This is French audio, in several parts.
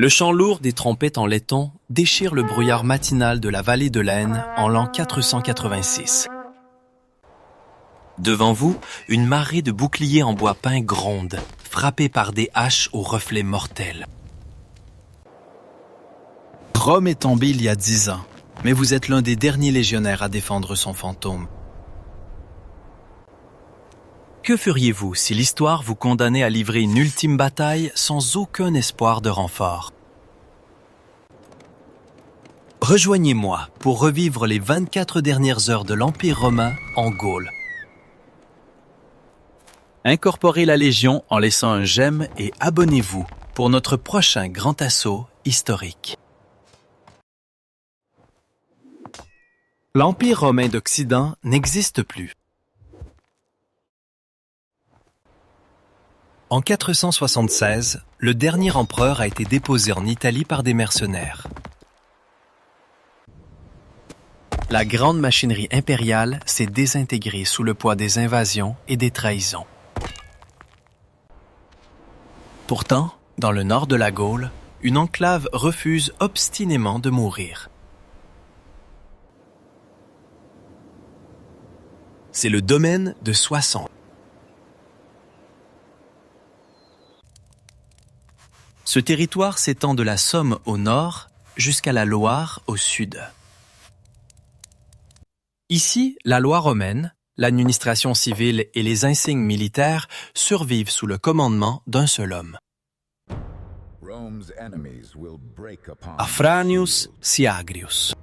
Le chant lourd des trompettes en laiton déchire le brouillard matinal de la vallée de l'Aisne en l'an 486. Devant vous, une marée de boucliers en bois peint gronde, frappés par des haches aux reflets mortels. Rome est tombée il y a 10 ans, mais vous êtes l'un des derniers légionnaires à défendre son fantôme. Que feriez-vous si l'histoire vous condamnait à livrer une ultime bataille sans aucun espoir de renfort? Rejoignez-moi pour revivre les 24 dernières heures de l'Empire romain en Gaule. Incorporez la Légion en laissant un j'aime et abonnez-vous pour notre prochain grand assaut historique. L'Empire romain d'Occident n'existe plus. En 476, le dernier empereur a été déposé en Italie par des mercenaires. La grande machinerie impériale s'est désintégrée sous le poids des invasions et des trahisons. Pourtant, dans le nord de la Gaule, une enclave refuse obstinément de mourir. C'est le domaine de Soissons. Ce territoire s'étend de la Somme au nord jusqu'à la Loire au sud. Ici, la loi romaine, l'administration civile et les insignes militaires survivent sous le commandement d'un seul homme. Afranius Syagrius.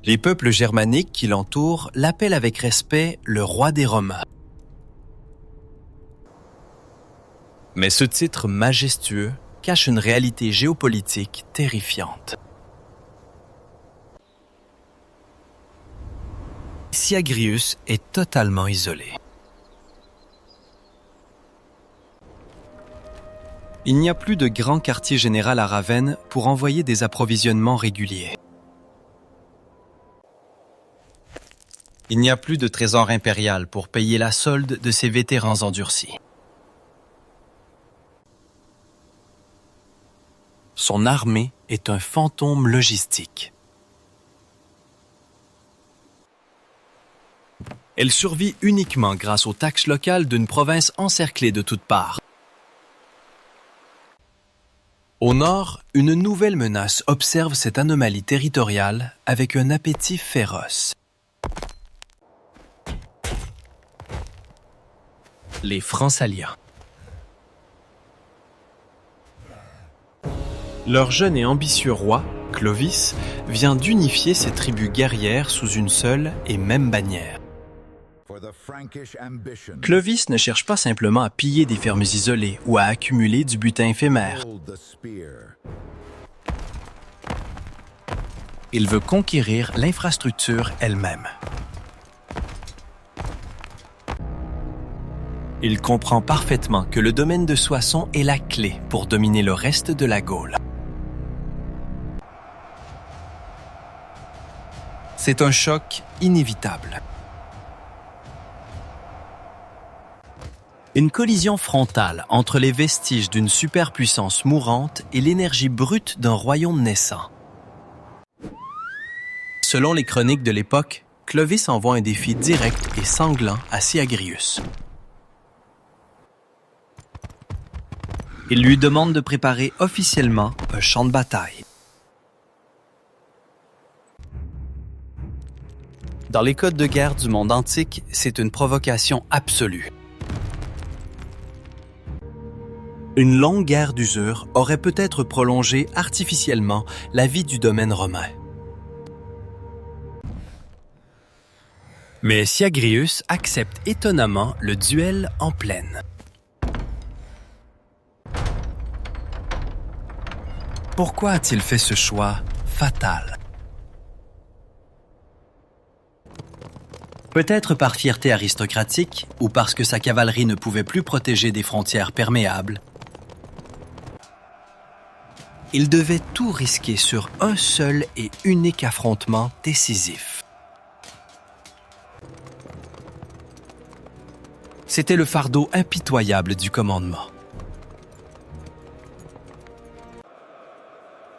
Les peuples germaniques qui l'entourent l'appellent avec respect le roi des Romains. Mais ce titre majestueux cache une réalité géopolitique terrifiante. Syagrius est totalement isolé. Il n'y a plus de grand quartier général à Ravenne pour envoyer des approvisionnements réguliers. Il n'y a plus de trésor impérial pour payer la solde de ses vétérans endurcis. Son armée est un fantôme logistique. Elle survit uniquement grâce aux taxes locales d'une province encerclée de toutes parts. Au nord, une nouvelle menace observe cette anomalie territoriale avec un appétit féroce. Les Francsaliens. Leur jeune et ambitieux roi, Clovis, vient d'unifier ces tribus guerrières sous une seule et même bannière. Clovis ne cherche pas simplement à piller des fermes isolées ou à accumuler du butin éphémère. Il veut conquérir l'infrastructure elle-même. Il comprend parfaitement que le domaine de Soissons est la clé pour dominer le reste de la Gaule. C'est un choc inévitable. Une collision frontale entre les vestiges d'une superpuissance mourante et l'énergie brute d'un royaume naissant. Selon les chroniques de l'époque, Clovis envoie un défi direct et sanglant à Syagrius. Il lui demande de préparer officiellement un champ de bataille. Dans les codes de guerre du monde antique, c'est une provocation absolue. Une longue guerre d'usure aurait peut-être prolongé artificiellement la vie du domaine romain. Mais Syagrius accepte étonnamment le duel en plaine. Pourquoi a-t-il fait ce choix fatal? Peut-être par fierté aristocratique ou parce que sa cavalerie ne pouvait plus protéger des frontières perméables. Il devait tout risquer sur un seul et unique affrontement décisif. C'était le fardeau impitoyable du commandement.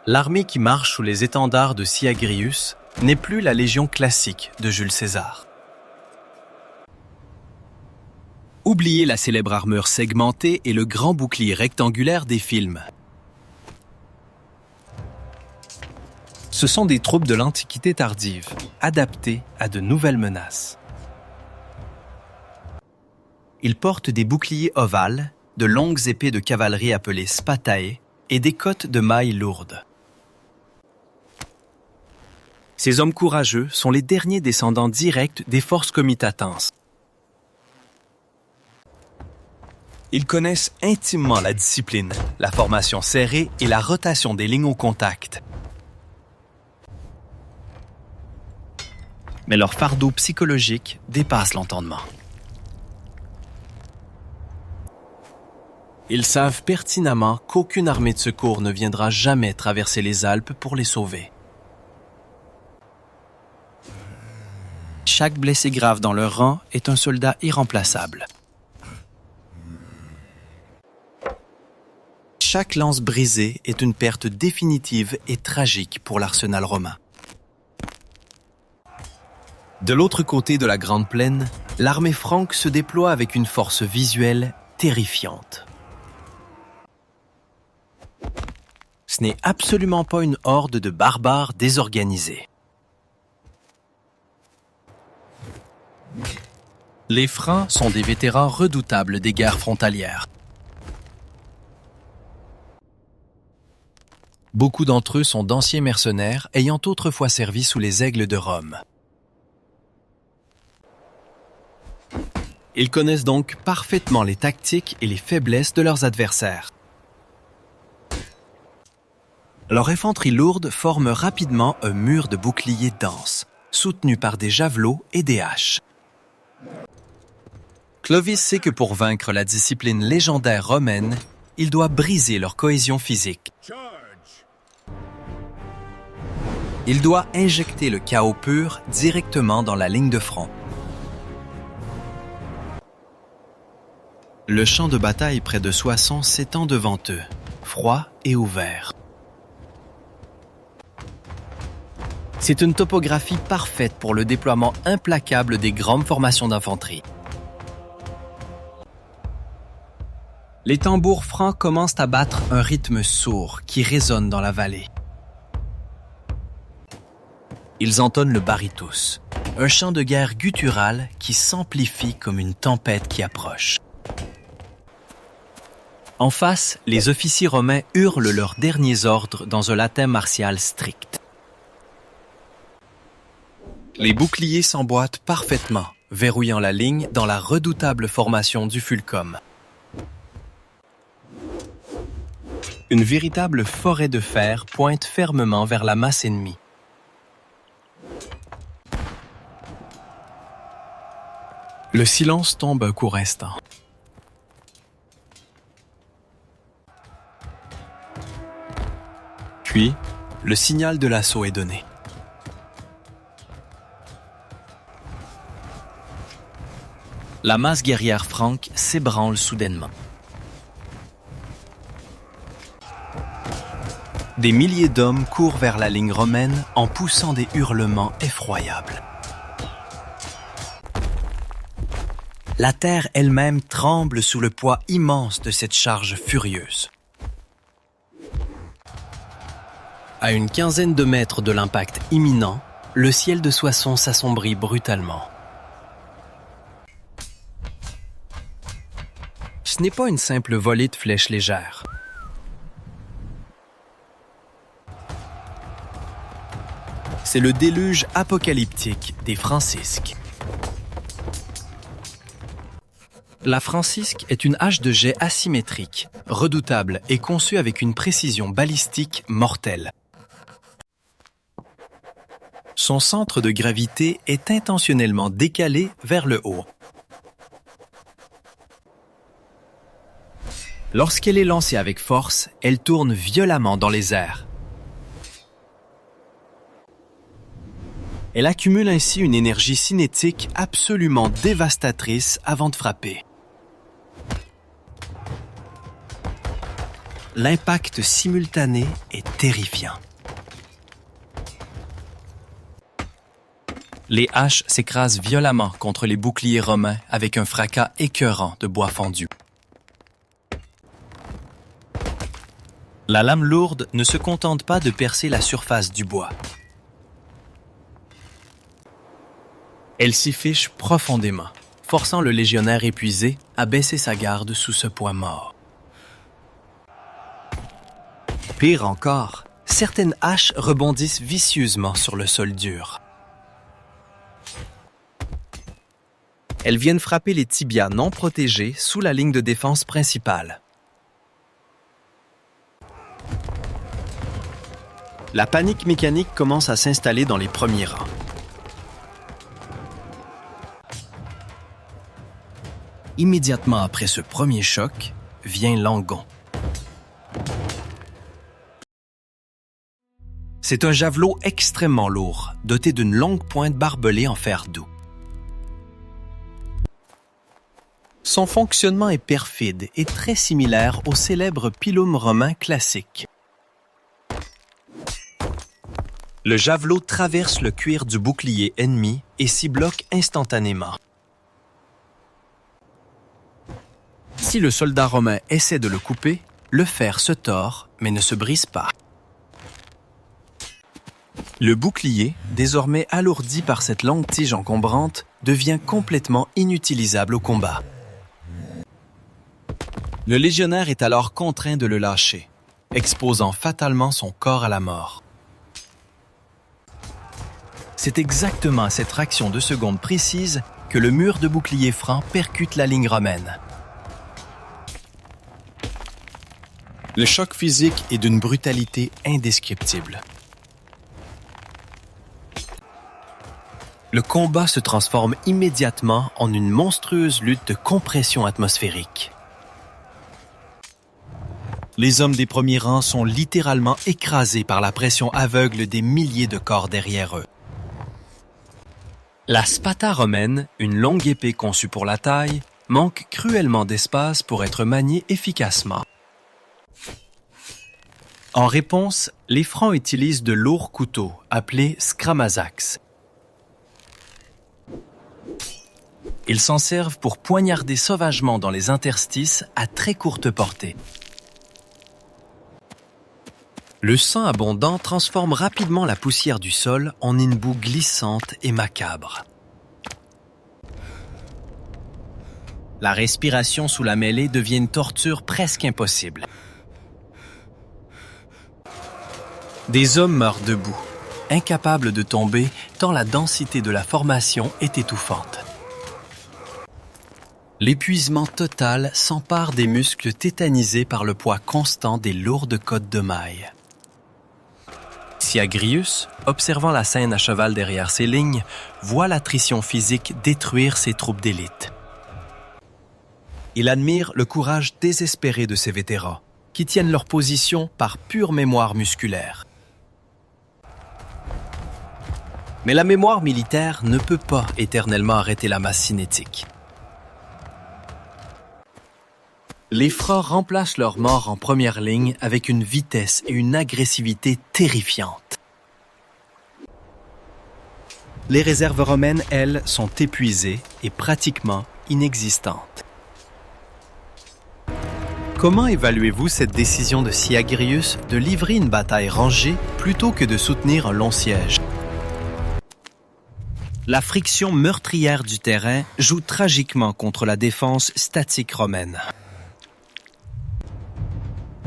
L'armée qui marche sous les étendards de Syagrius n'est plus la légion classique de Jules César. Oubliez la célèbre armure segmentée et le grand bouclier rectangulaire des films. Ce sont des troupes de l'Antiquité tardive, adaptées à de nouvelles menaces. Ils portent des boucliers ovales, de longues épées de cavalerie appelées spatae et des cottes de mailles lourdes. Ces hommes courageux sont les derniers descendants directs des forces comitatenses. Ils connaissent intimement la discipline, la formation serrée et la rotation des lignes au contact. Mais leur fardeau psychologique dépasse l'entendement. Ils savent pertinemment qu'aucune armée de secours ne viendra jamais traverser les Alpes pour les sauver. Chaque blessé grave dans leur rang est un soldat irremplaçable. Chaque lance brisée est une perte définitive et tragique pour l'arsenal romain. De l'autre côté de la Grande Plaine, l'armée franque se déploie avec une force visuelle terrifiante. Ce n'est absolument pas une horde de barbares désorganisés. Les Francs sont des vétérans redoutables des guerres frontalières. Beaucoup d'entre eux sont d'anciens mercenaires ayant autrefois servi sous les aigles de Rome. Ils connaissent donc parfaitement les tactiques et les faiblesses de leurs adversaires. Leur infanterie lourde forme rapidement un mur de boucliers dense, soutenu par des javelots et des haches. Clovis sait que pour vaincre la discipline légendaire romaine, il doit briser leur cohésion physique. Il doit injecter le chaos pur directement dans la ligne de front. Le champ de bataille près de Soissons s'étend devant eux, froid et ouvert. C'est une topographie parfaite pour le déploiement implacable des grandes formations d'infanterie. Les tambours francs commencent à battre un rythme sourd qui résonne dans la vallée. Ils entonnent le baritus, un chant de guerre guttural qui s'amplifie comme une tempête qui approche. En face, les officiers romains hurlent leurs derniers ordres dans un latin martial strict. Les boucliers s'emboîtent parfaitement, verrouillant la ligne dans la redoutable formation du fulcum. Une véritable forêt de fer pointe fermement vers la masse ennemie. Le silence tombe un court instant. Puis, le signal de l'assaut est donné. La masse guerrière franque s'ébranle soudainement. Des milliers d'hommes courent vers la ligne romaine en poussant des hurlements effroyables. La terre elle-même tremble sous le poids immense de cette charge furieuse. À une quinzaine de mètres de l'impact imminent, le ciel de Soissons s'assombrit brutalement. Ce n'est pas une simple volée de flèches légères. C'est le déluge apocalyptique des francisques. La francisque est une hache de jet asymétrique, redoutable et conçue avec une précision balistique mortelle. Son centre de gravité est intentionnellement décalé vers le haut. Lorsqu'elle est lancée avec force, elle tourne violemment dans les airs. Elle accumule ainsi une énergie cinétique absolument dévastatrice avant de frapper. l'impact simultané est terrifiant. Les haches s'écrasent violemment contre les boucliers romains avec un fracas écœurant de bois fendu. La lame lourde ne se contente pas de percer la surface du bois. Elle s'y fiche profondément, forçant le légionnaire épuisé à baisser sa garde sous ce poids mort. Pire encore, certaines haches rebondissent vicieusement sur le sol dur. Elles viennent frapper les tibias non protégés sous la ligne de défense principale. La panique mécanique commence à s'installer dans les premiers rangs. Immédiatement après ce premier choc, vient l'angon. C'est un javelot extrêmement lourd, doté d'une longue pointe barbelée en fer doux. Son fonctionnement est perfide et très similaire au célèbre pilum romain classique. Le javelot traverse le cuir du bouclier ennemi et s'y bloque instantanément. Si le soldat romain essaie de le couper, le fer se tord mais ne se brise pas. Le bouclier, désormais alourdi par cette longue tige encombrante, devient complètement inutilisable au combat. Le légionnaire est alors contraint de le lâcher, exposant fatalement son corps à la mort. C'est exactement à cette fraction de seconde précise que le mur de bouclier franc percute la ligne romaine. Le choc physique est d'une brutalité indescriptible. Le combat se transforme immédiatement en une monstrueuse lutte de compression atmosphérique. Les hommes des premiers rangs sont littéralement écrasés par la pression aveugle des milliers de corps derrière eux. La spata romaine, une longue épée conçue pour la taille, manque cruellement d'espace pour être maniée efficacement. En réponse, les Francs utilisent de lourds couteaux, appelés scramazax. Ils s'en servent pour poignarder sauvagement dans les interstices à très courte portée. Le sang abondant transforme rapidement la poussière du sol en une boue glissante et macabre. La respiration sous la mêlée devient une torture presque impossible. Des hommes meurent debout, incapables de tomber tant la densité de la formation est étouffante. L'épuisement total s'empare des muscles tétanisés par le poids constant des lourdes côtes de mailles. Syagrius, observant la scène à cheval derrière ses lignes, voit l'attrition physique détruire ses troupes d'élite. Il admire le courage désespéré de ces vétérans, qui tiennent leur position par pure mémoire musculaire. Mais la mémoire militaire ne peut pas éternellement arrêter la masse cinétique. Les Francs remplacent leurs morts en première ligne avec une vitesse et une agressivité terrifiantes. Les réserves romaines, elles, sont épuisées et pratiquement inexistantes. Comment évaluez-vous cette décision de Syagrius de livrer une bataille rangée plutôt que de soutenir un long siège? La friction meurtrière du terrain joue tragiquement contre la défense statique romaine.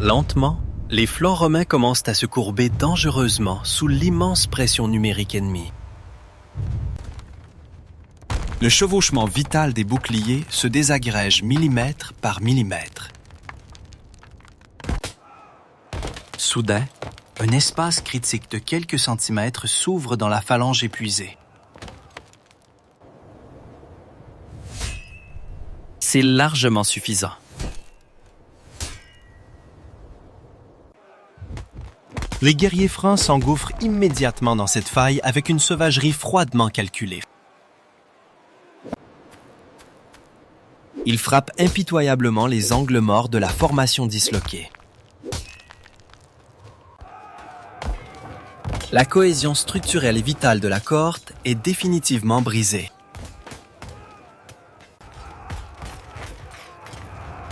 Lentement, les flancs romains commencent à se courber dangereusement sous l'immense pression numérique ennemie. Le chevauchement vital des boucliers se désagrège millimètre par millimètre. Soudain, un espace critique de quelques centimètres s'ouvre dans la phalange épuisée. C'est largement suffisant. Les guerriers francs s'engouffrent immédiatement dans cette faille avec une sauvagerie froidement calculée. Ils frappent impitoyablement les angles morts de la formation disloquée. La cohésion structurelle et vitale de la cohorte est définitivement brisée.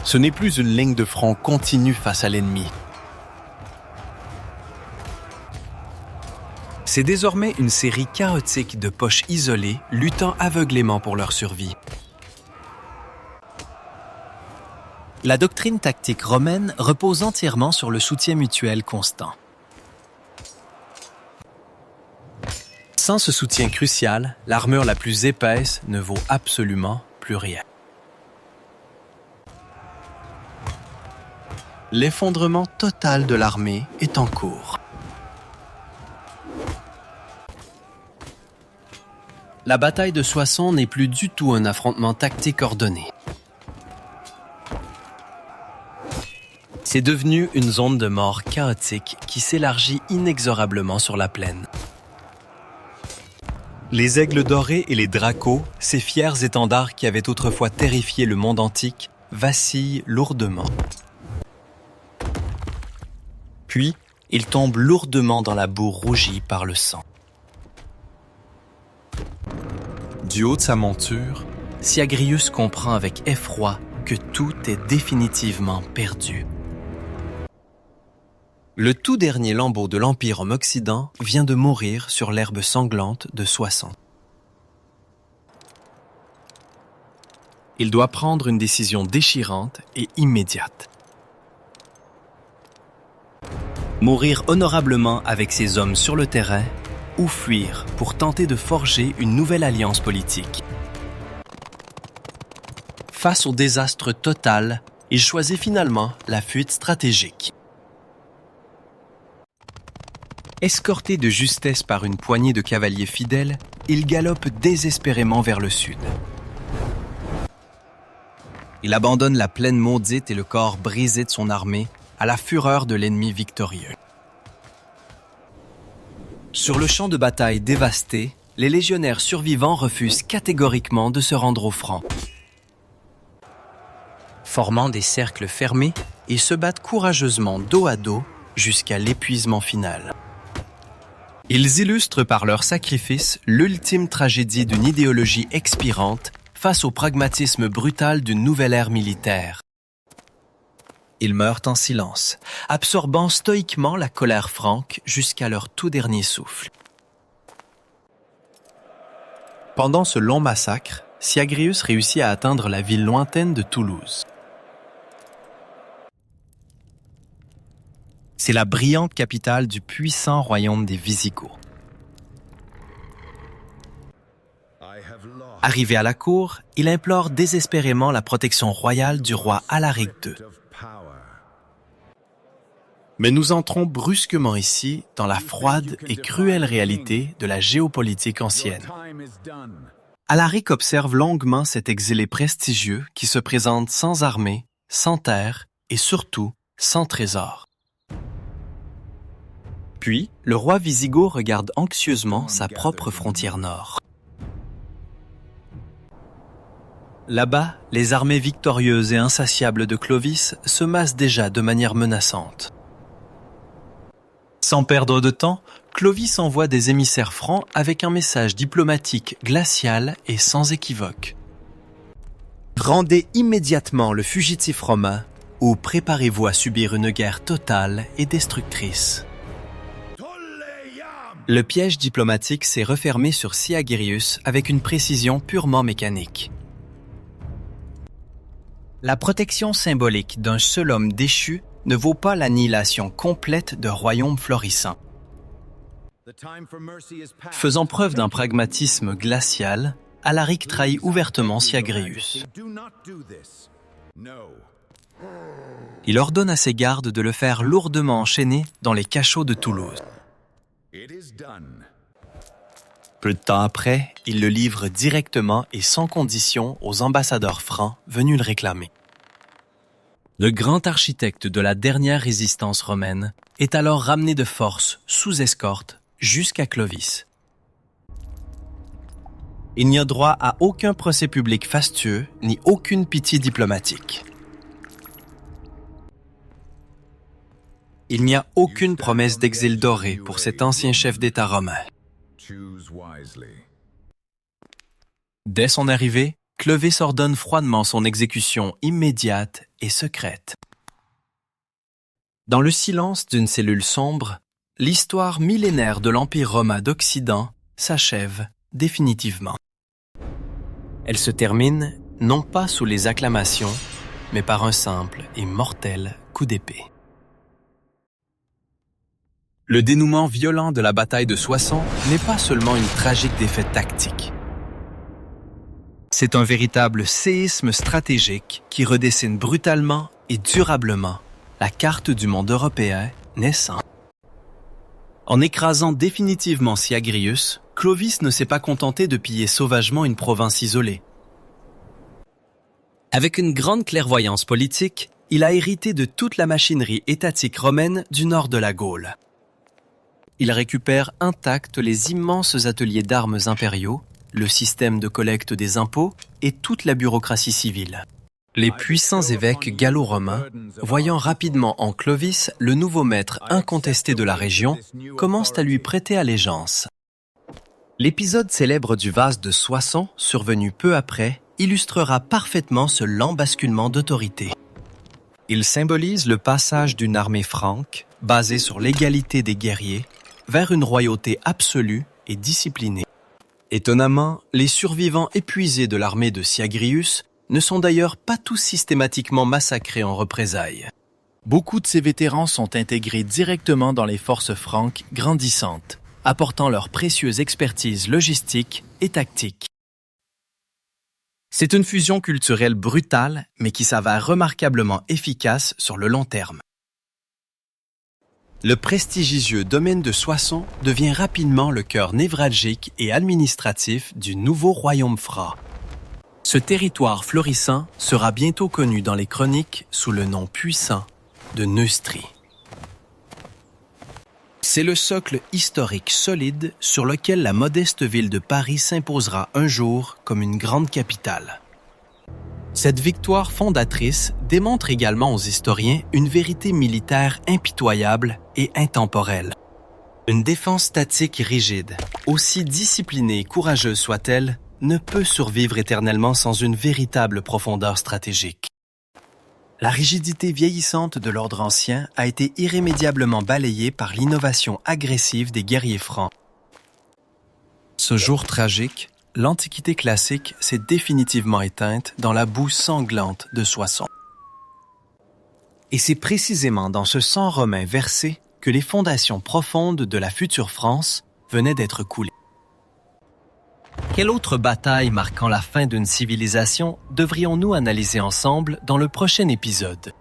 Ce n'est plus une ligne de front continue face à l'ennemi. C'est désormais une série chaotique de poches isolées luttant aveuglément pour leur survie. La doctrine tactique romaine repose entièrement sur le soutien mutuel constant. Sans ce soutien crucial, l'armure la plus épaisse ne vaut absolument plus rien. L'effondrement total de l'armée est en cours. La bataille de Soissons n'est plus du tout un affrontement tactique ordonné. C'est devenu une zone de mort chaotique qui s'élargit inexorablement sur la plaine. Les aigles dorés et les dracos, ces fiers étendards qui avaient autrefois terrifié le monde antique, vacillent lourdement. Puis, ils tombent lourdement dans la boue rougie par le sang. Du haut de sa monture, Syagrius comprend avec effroi que tout est définitivement perdu. Le tout dernier lambeau de l'Empire en Occident vient de mourir sur l'herbe sanglante de Soissons. Il doit prendre une décision déchirante et immédiate. Mourir honorablement avec ses hommes sur le terrain ou fuir pour tenter de forger une nouvelle alliance politique. Face au désastre total, il choisit finalement la fuite stratégique. Escorté de justesse par une poignée de cavaliers fidèles, il galope désespérément vers le sud. Il abandonne la plaine maudite et le corps brisé de son armée à la fureur de l'ennemi victorieux. Sur le champ de bataille dévasté, les légionnaires survivants refusent catégoriquement de se rendre au front. Formant des cercles fermés, ils se battent courageusement dos à dos jusqu'à l'épuisement final. Ils illustrent par leur sacrifice l'ultime tragédie d'une idéologie expirante face au pragmatisme brutal d'une nouvelle ère militaire. Ils meurent en silence, absorbant stoïquement la colère franque jusqu'à leur tout dernier souffle. Pendant ce long massacre, Syagrius réussit à atteindre la ville lointaine de Toulouse. C'est la brillante capitale du puissant royaume des Visigoths. Arrivé à la cour, il implore désespérément la protection royale du roi Alaric II. Mais nous entrons brusquement ici dans la froide et cruelle réalité de la géopolitique ancienne. Alaric observe longuement cet exilé prestigieux qui se présente sans armée, sans terre et surtout sans trésor. Puis, le roi wisigoth regarde anxieusement sa propre frontière nord. Là-bas, les armées victorieuses et insatiables de Clovis se massent déjà de manière menaçante. Sans perdre de temps, Clovis envoie des émissaires francs avec un message diplomatique glacial et sans équivoque. Rendez immédiatement le fugitif romain ou préparez-vous à subir une guerre totale et destructrice. Le piège diplomatique s'est refermé sur Syagrius avec une précision purement mécanique. La protection symbolique d'un seul homme déchu ne vaut pas l'annihilation complète de royaumes florissants. Faisant preuve d'un pragmatisme glacial, Alaric trahit ouvertement Syagrius. Il ordonne à ses gardes de le faire lourdement enchaîner dans les cachots de Toulouse. Peu de temps après, il le livre directement et sans condition aux ambassadeurs francs venus le réclamer. Le grand architecte de la dernière résistance romaine est alors ramené de force, sous escorte, jusqu'à Clovis. Il n'y a droit à aucun procès public fastueux, ni aucune pitié diplomatique. Il n'y a aucune promesse d'exil doré pour cet ancien chef d'État romain. Dès son arrivée, Clovis ordonne froidement son exécution immédiate et secrète. Dans le silence d'une cellule sombre, l'histoire millénaire de l'Empire romain d'Occident s'achève définitivement. Elle se termine non pas sous les acclamations, mais par un simple et mortel coup d'épée. Le dénouement violent de la bataille de Soissons n'est pas seulement une tragique défaite tactique. C'est un véritable séisme stratégique qui redessine brutalement et durablement la carte du monde européen naissant. En écrasant définitivement Syagrius, Clovis ne s'est pas contenté de piller sauvagement une province isolée. Avec une grande clairvoyance politique, il a hérité de toute la machinerie étatique romaine du nord de la Gaule. Il récupère intacts les immenses ateliers d'armes impériaux, le système de collecte des impôts et toute la bureaucratie civile. Les puissants évêques gallo-romains, voyant rapidement en Clovis le nouveau maître incontesté de la région, commencent à lui prêter allégeance. L'épisode célèbre du vase de Soissons, survenu peu après, illustrera parfaitement ce lent basculement d'autorité. Il symbolise le passage d'une armée franque, basée sur l'égalité des guerriers, vers une royauté absolue et disciplinée. Étonnamment, les survivants épuisés de l'armée de Syagrius ne sont d'ailleurs pas tous systématiquement massacrés en représailles. Beaucoup de ces vétérans sont intégrés directement dans les forces franques grandissantes, apportant leur précieuse expertise logistique et tactique. C'est une fusion culturelle brutale, mais qui s'avère remarquablement efficace sur le long terme. Le prestigieux domaine de Soissons devient rapidement le cœur névralgique et administratif du nouveau royaume franc. Ce territoire florissant sera bientôt connu dans les chroniques sous le nom puissant de Neustrie. C'est le socle historique solide sur lequel la modeste ville de Paris s'imposera un jour comme une grande capitale. Cette victoire fondatrice démontre également aux historiens une vérité militaire impitoyable et intemporelle. Une défense statique rigide, aussi disciplinée et courageuse soit-elle, ne peut survivre éternellement sans une véritable profondeur stratégique. La rigidité vieillissante de l'ordre ancien a été irrémédiablement balayée par l'innovation agressive des guerriers francs. Ce jour tragique, l'Antiquité classique s'est définitivement éteinte dans la boue sanglante de Soissons. Et c'est précisément dans ce sang romain versé que les fondations profondes de la future France venaient d'être coulées. Quelle autre bataille marquant la fin d'une civilisation devrions-nous analyser ensemble dans le prochain épisode?